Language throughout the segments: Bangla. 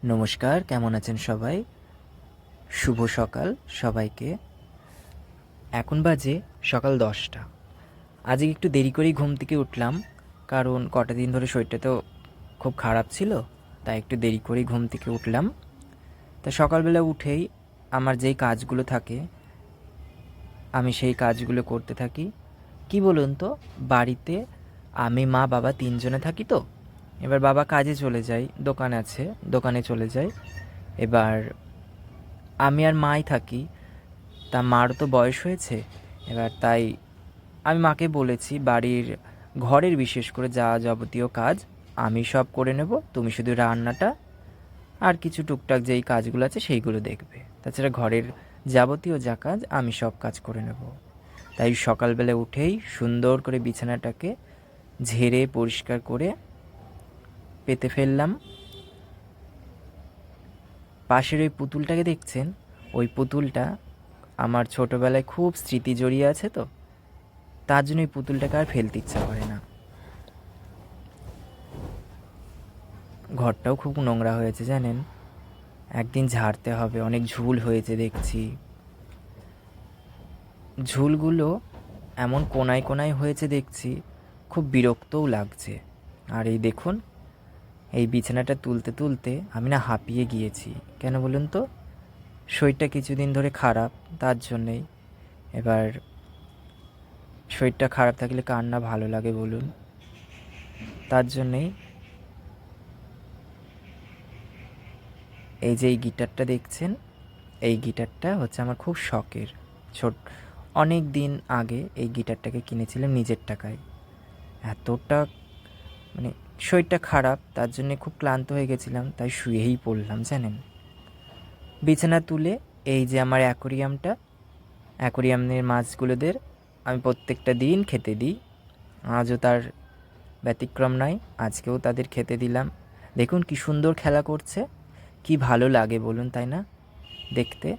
নমস্কার, কেমন আছেন সবাই? শুভ সকাল সবাইকে। এখন বাজে সকাল 10টা। আজকে একটু দেরি করেই ঘুম থেকে উঠলাম, কারণ কটা দিন ধরে শরীরটা তো খুব খারাপ ছিল, তাই একটু দেরি করেই ঘুম থেকে উঠলাম। তা সকালবেলা উঠেই আমার যেই কাজগুলো থাকে আমি সেই কাজগুলো করতে থাকি। কি বলুন তো, বাড়িতে আমি, মা, বাবা 3 জনে থাকি তো। এবার বাবা কাজে চলে যায়, দোকান আছে, দোকানে চলে যায়। এবার আমি আর মাই থাকি। তা মারও তো বয়স হয়েছে, এবার তাই আমি মাকে বলেছি বাড়ির ঘরের বিশেষ করে যা যাবতীয় কাজ আমি সব করে নেব, তুমি শুধু রান্নাটা আর কিছু টুকটাক যেই কাজগুলো আছে সেইগুলো দেখবে। তাছাড়া ঘরের যাবতীয় যা কাজ আমি সব কাজ করে নেব। তাই সকালবেলা উঠেই সুন্দর করে বিছানাটাকে ঝেড়ে পরিষ্কার করে পেতে ফেললাম। পাশের ওই পুতুলটাকে দেখছেন, ওই পুতুলটা আমার ছোটোবেলায় খুব স্মৃতি জড়িয়ে আছে তো, তার জন্য এই পুতুলটাকে আর ফেলতে ইচ্ছা করে না। ঘরটাও খুব নোংরা হয়েছে জানেন, একদিন ঝাড়তে হবে, অনেক ঝুল হয়েছে দেখছি। ঝুলগুলো এমন কোনায় কোনায় হয়েছে দেখছি, খুব বিরক্তও লাগছে। আর এই দেখুন, এই বিছানাটা তুলতে তুলতে আমি না হাঁপিয়ে গিয়েছি। কেন বলুন তো, শরীরটা কিছুদিন ধরে খারাপ, তার জন্যেই। এবার শরীরটা খারাপ থাকলে কার না ভালো লাগে বলুন, তার জন্যেই। এই যে এই গিটারটা দেখছেন, এই গিটারটা হচ্ছে আমার খুব শখের। অনেক দিন আগে এই গিটারটাকে কিনেছিলাম নিজের টাকায়। এতটা মানে শরীরটা খারাপ, তার জন্যে খুব ক্লান্ত হয়ে গেছিলাম, তাই শুয়েই পড়লাম জানেন। বিছানা তুলে এই যে আমার অ্যাকোরিয়ামের মাছগুলোদের আমি প্রত্যেকটা দিন খেতে দিই। আজও তার ব্যতিক্রম নয়, আজকেও তাদের খেতে দিলাম। দেখুন কি সুন্দর খেলা করছে, কি ভালো লাগে বলুন, তাই না দেখতে?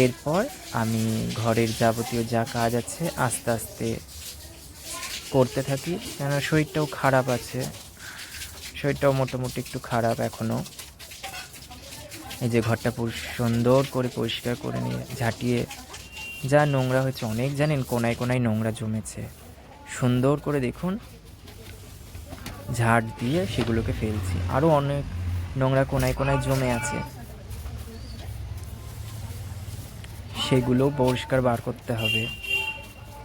এরপর আমি ঘরের যাবতীয় যা কাজ আছে আস্তে আস্তে করতে থাকি, কেন শরীরটাও খারাপ আছে, শরীরটাও মোটামুটি একটু খারাপ এখনও। এই যে ঘরটা সুন্দর করে পরিষ্কার করে নিয়ে ঝাঁটিয়ে, যা নোংরা হয়েছে অনেক জানেন, কোনায় কোনায় নোংরা জমেছে, সুন্দর করে দেখুন ঝাড় দিয়ে সেগুলোকে ফেলছি। আরও অনেক নোংরা কোনায় কোনায় জমে আছে, সেগুলোও পরিষ্কার বার করতে হবে।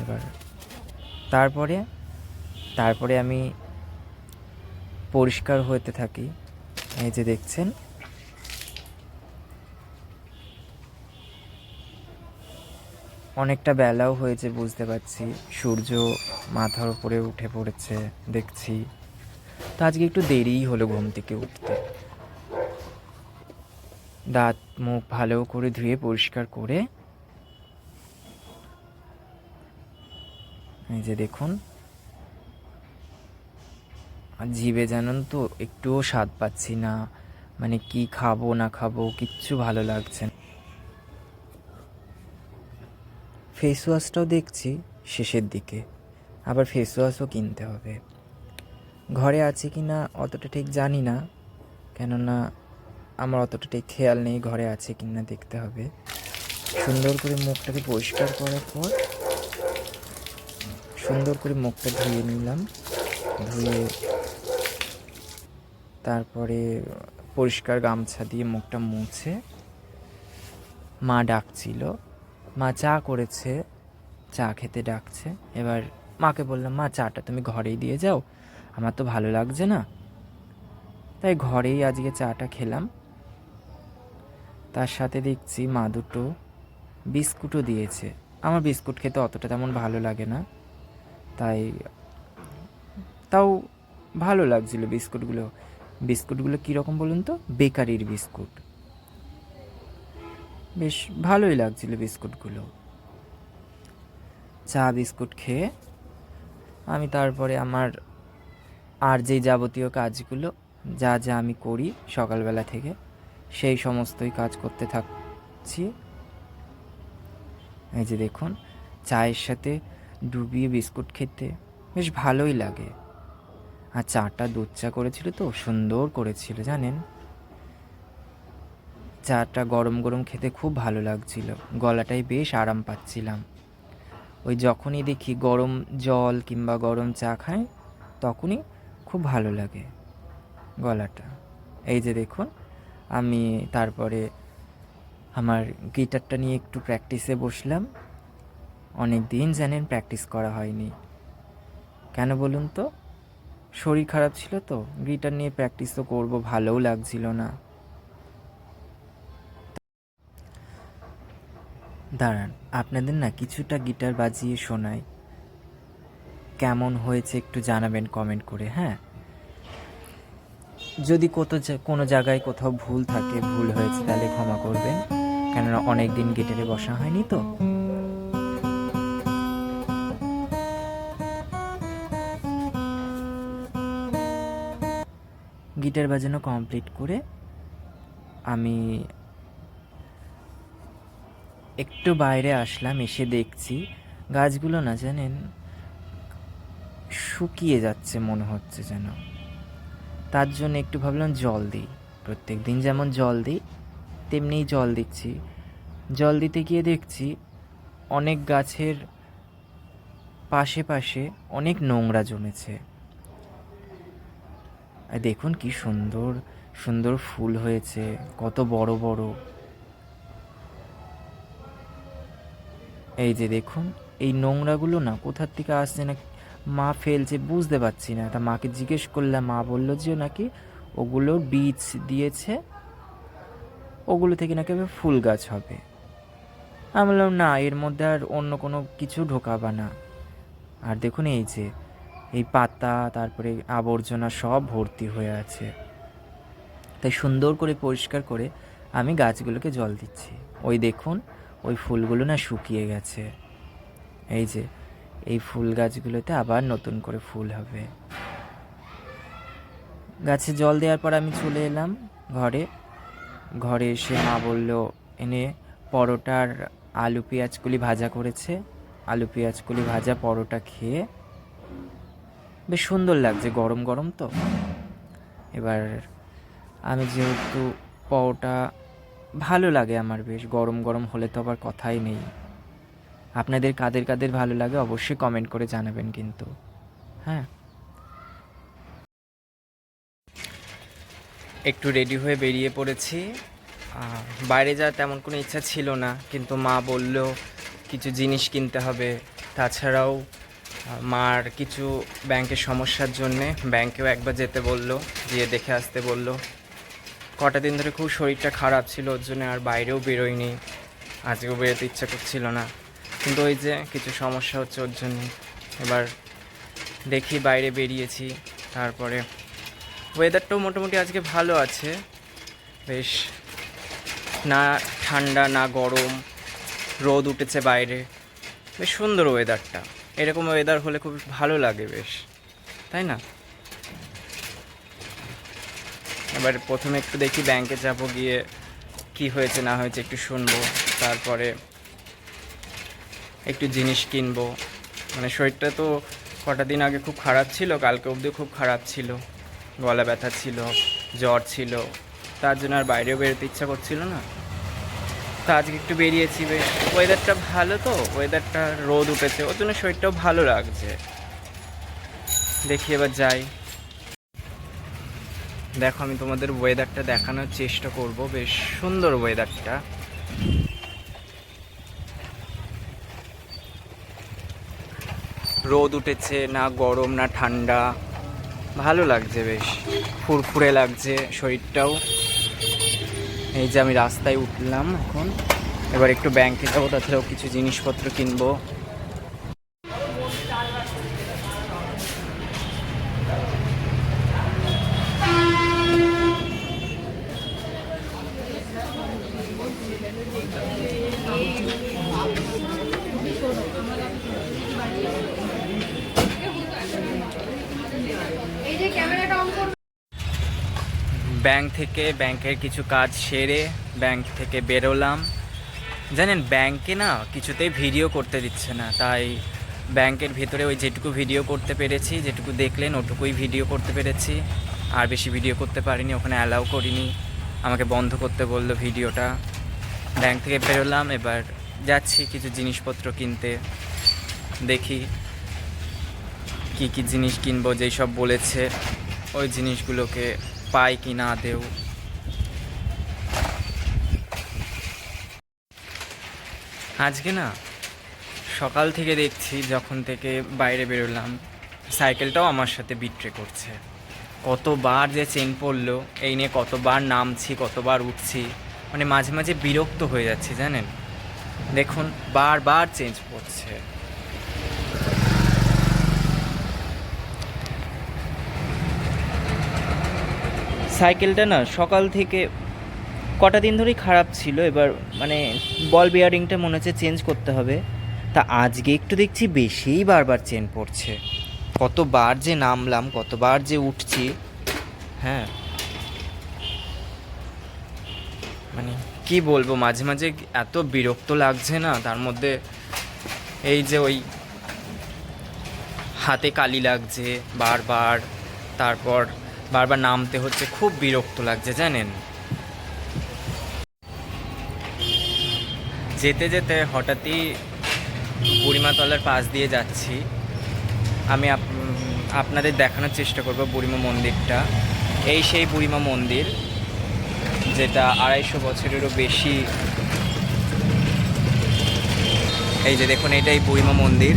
এবার তারপরে তারপরে আমি পরিষ্কার হতে থাকি। এই যে দেখছেন, অনেকটা বেলাও হয়েছে বুঝতে পারছি, সূর্য মাথার উপরে উঠে পড়েছে দেখছি। তো আজকে একটু দেরিই হলো ঘুম থেকে উঠতে। দাঁত মুখ ভালো করে ধুয়ে পরিষ্কার করে এই যে দেখুন, আর জিভে জানেন তো একটুও স্বাদ পাচ্ছি না, মানে কি খাবো না খাবো কিচ্ছু ভালো লাগছে না। ফেস ওয়াশটাও দেখছি শেষের দিকে, আবার ফেস ওয়াশও কিনতে হবে। ঘরে আছে কি না অতটা ঠিক জানি না, কেননা আমার অতটা ঠিক খেয়াল নেই ঘরে আছে কি না, দেখতে হবে। সুন্দর করে মুখটাকে পরিষ্কার করার পর সুন্দর করে মুখটা ধুয়ে নিলাম। ধুয়ে তারপরে পরিষ্কার গামছা দিয়ে মুখটা মুছে, মা ডাকছিল, মা চা করেছে, চা খেতে ডাকছে। এবার মাকে বললাম, মা চাটা তুমি ঘরেই দিয়ে যাও, আমার তো ভালো লাগছে না। তাই ঘরেই আজকে চাটা খেলাম। তার সাথে দেখছি মা দুটো বিস্কুটও দিয়েছে। আমার বিস্কুট খেতে অতটা তেমন ভালো লাগে না, তাই তাও ভালো লাগছিল বিস্কুটগুলো। বিস্কুটগুলো কীরকম বলুন তো, বেকারির বিস্কুট, বেশ ভালোই লাগছিল বিস্কুটগুলো। চা বিস্কুট খেয়ে আমি তারপরে আমার আর যেই যাবতীয় কাজগুলো যা যা আমি করি সকালবেলা থেকে, সেই সমস্তই কাজ করতে থাকছি। এই যে দেখুন, চায়ের সাথে ডুবিয়ে বিস্কুট খেতে বেশ ভালোই লাগে। আর চাটা দুধ চা করেছিল তো, সুন্দর করেছিল জানেন। চাটা গরম গরম খেতে খুব ভালো লাগছিল, গলাটায় বেশ আরাম পাচ্ছিলাম। ওই যখনই দেখি গরম জল কিংবা গরম চা খাই তখনই খুব ভালো লাগে গলাটা। এই যে দেখুন, আমি তারপরে আমার গিটারটা নিয়ে একটু প্র্যাকটিসে বসলাম। অনেক দিন জানেন প্র্যাকটিস করা হয়নি। কেন বলুন তো, শরীর খারাপ ছিল তো, গিটার নিয়ে প্র্যাকটিস তো করবো, ভালোও লাগছিল না। দাঁড়ান, আপনাদের না কিছুটা গিটার বাজিয়ে শোনাই, কেমন হয়েছে একটু জানাবেন কমেন্ট করে। হ্যাঁ, যদি কোনো জায়গায় কোথাও ভুল থাকে, ভুল হয়েছে, তাহলে ক্ষমা করবেন, কেননা অনেক দিন গিটারে বসা হয়নি তো। গিটার বাজানো কমপ্লিট করে আমি একটু বাইরে আসলাম। এসে দেখছি গাছগুলো না জানেন শুকিয়ে যাচ্ছে মনে হচ্ছে যেন। তার জন্য একটু ভাবলাম জল দিই, প্রত্যেক দিন যেমন জল দিই তেমনিই জল দিচ্ছি। জল দিতে গিয়ে দেখছি অনেক গাছের পাশে পাশে অনেক নোংরা জমেছে। আর দেখুন কি সুন্দর সুন্দর ফুল হয়েছে, কত বড় বড়। এই যে দেখুন, এই নোংরাগুলো না কোথার থেকে আসছে না মা ফেলছে বুঝতে পারছি না। তা মাকে জিজ্ঞেস করলাম, মা বললো যে নাকি ওগুলো বীজ দিয়েছে, ওগুলো থেকে নাকি ফুল গাছ হবে। আমি বললাম না, এর মধ্যে আর অন্য কোনো কিছু ঢোকাবা না। আর দেখুন এই যে এই পাতা তারপরে আবর্জনা সব ভর্তি হয়ে আছে। তাই সুন্দর করে পরিষ্কার করে আমি গাছগুলোকে জল দিচ্ছি। ওই দেখুন, ওই ফুলগুলো না শুকিয়ে গেছে। এই যে এই ফুল গাছগুলোতে আবার নতুন করে ফুল হবে। গাছে জল দেওয়ার পর আমি চলে এলাম ঘরে। ঘরে এসে মা বলল এনে পরোটার আলু পেঁয়াজকলি ভাজা করেছে। আলু পেঁয়াজকলি ভাজা পরোটা খেয়ে বেশ সুন্দর লাগছে, গরম গরম তো। এবার আমি যেহেতু পরোটা ভালো লাগে আমার, বেশ গরম গরম হলে তো আবার কথাই নেই। আপনাদের কাদের কাদের ভালো লাগে অবশ্যই কমেন্ট করে জানাবেন কিন্তু। হ্যাঁ, একটু রেডি হয়ে বেরিয়ে পড়েছি। বাইরে যাওয়ার তেমন কোনো ইচ্ছা ছিল না, কিন্তু মা বলল কিছু জিনিস কিনতে হবে। তাছাড়াও মার কিছু ব্যাংকের সমস্যার জন্যে ব্যাংকেও একবার যেতে বলল, গিয়ে দেখে আসতে বলল। কটা দিন ধরে খুব শরীরটা খারাপ ছিল, ওর জন্য আর বাইরেও বেরোয়নি, আজকেও বেরোতে ইচ্ছা করছিল না। কিন্তু ওই যে কিছু সমস্যা হচ্ছে ওর জন্য। এবার দেখি বাইরে বেরিয়েছি। তারপরে ওয়েদারটাও মোটামুটি আজকে ভালো আছে, বেশ না ঠান্ডা না গরম, রোদ উঠেছে বাইরে, বেশ সুন্দর ওয়েদারটা। এরকম ওয়েদার হলে খুব ভালো লাগে বেশ, তাই না? এবার প্রথমে একটু দেখি ব্যাংকে যাব, গিয়ে কি হয়েছে না হয়েছে একটু শুনবো, তারপরে একটু জিনিস কিনবো। মানে শরীরটা তো কটা দিন আগে খুব খারাপ ছিল, কালকে অবধি খুব খারাপ ছিল, গলা ব্যথা ছিল, জ্বর ছিল, তার জন্য আর বাইরেও বেরোতে ইচ্ছা করছিল না। তো আজকে একটু বেরিয়েছি, বেশ ওয়েদারটা ভালো তো, ওয়েদারটা রোদ উঠেছে, ওর জন্য শরীরটাও ভালো লাগছে। দেখি এবার যাই। দেখো আমি তোমাদের ওয়েদারটা দেখানোর চেষ্টা করব, বেশ সুন্দর ওয়েদারটা। রোদ উঠেছে, না গরম না ঠান্ডা, ভালো লাগছে, বেশ ফুরফুরে লাগছে শরীরটাও। এই যে আমি রাস্তায় উঠলাম এখন, এবার একটু ব্যাংকে যাবো, তাছাড়াও কিছু জিনিসপত্র কিনবো। ব্যাংকের কিছু কাজ সেরে ব্যাংক থেকে বেরোলাম। জানেন ব্যাংকে না কিছুতেই ভিডিও করতে দিচ্ছে না, তাই ব্যাংকের ভেতরে ওই যেটুকু ভিডিও করতে পেরেছি, যেটুকু দেখলেন ওটুকুই ভিডিও করতে পেরেছি, আর বেশি ভিডিও করতে পারিনি, ওখানে অ্যালাউ করিনি, আমাকে বন্ধ করতে বললো ভিডিওটা। ব্যাংক থেকে বেরোলাম, এবার যাচ্ছি কিছু জিনিসপত্র কিনতে, দেখি কি কি জিনিস কিনবো, যেই সব বলেছে ওই জিনিসগুলোকে পাই কি না দেও। আজকে না সকাল থেকে দেখছি, যখন থেকে বাইরে বেরোলাম, সাইকেলটাও আমার সাথে বিট্রে করছে। কতবার যে চেন পড়লো এই নিয়ে, কতবার নামছি, কতবার উঠছি, মানে মাঝে মাঝে বিরক্ত হয়ে যাচ্ছি জানেন। দেখুন বারবার চেঞ্জ পড়ছে। সাইকেলটা না সকাল থেকে কটা দিন ধরেই খারাপ ছিল, এবার মানে বল বিয়ারিংটা মনে হচ্ছে চেঞ্জ করতে হবে। তা আজকে একটু দেখছি বেশিই বারবার চেন পড়ছে, কতবার যে নামলাম, কতবার যে উঠছি। হ্যাঁ, মানে কি বলবো, মাঝে মাঝে এত বিরক্ত লাগছে না, তার মধ্যে এই যে ওই হাতে কালি লাগছে বারবার, তারপর বারবার নামতে হচ্ছে, খুব বিরক্ত লাগছে জানেন। যেতে যেতে হঠাৎই বুড়িমাতলার পাশ দিয়ে যাচ্ছি, আমি আপনাদের দেখানোর চেষ্টা করব বুড়িমা মন্দিরটা। এই সেই বুড়িমা মন্দির, যেটা 250 বছরেরও বেশি। এই যে দেখুন, এটাই বুড়িমা মন্দির।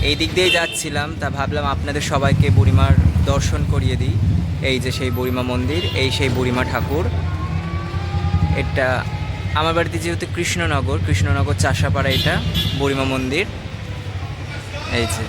এই দিক দিয়ে যাচ্ছিলাম, তা ভাবলাম আপনাদের সবাইকে বুড়িমার দর্শন করিয়ে দিই। এই যে সেই বুড়িমা মন্দির, এই সেই বুড়িমা ঠাকুর। এটা আমার বাড়িতে যেহেতু কৃষ্ণনগর চাষাপাড়া, এটা বুড়িমা মন্দির। এই যে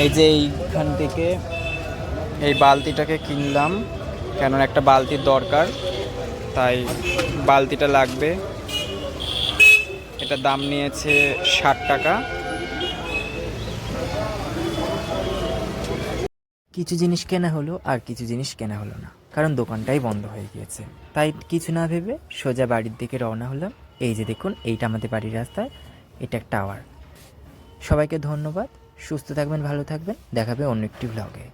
এই যে এইখান থেকে এই বালতিটাকে কিনলাম, কেননা একটা বালতির দরকার, তাই বালতিটা লাগবে। এটার দাম নিয়েছে 60 টাকা। কিছু জিনিস কেনা হলো আর কিছু জিনিস কেনা হলো না, কারণ দোকানটাই বন্ধ হয়ে গিয়েছে। তাই কিছু না ভেবে সোজা বাড়ির দিকে রওনা হলাম। এই যে দেখুন, এইটা আমাদের বাড়ির রাস্তায়, এটা একটা টাওয়ার। সবাইকে ধন্যবাদ, সুস্থ থাকবেন, ভালো থাকবেন, দেখাবে অন্য একটি ভ্লগে।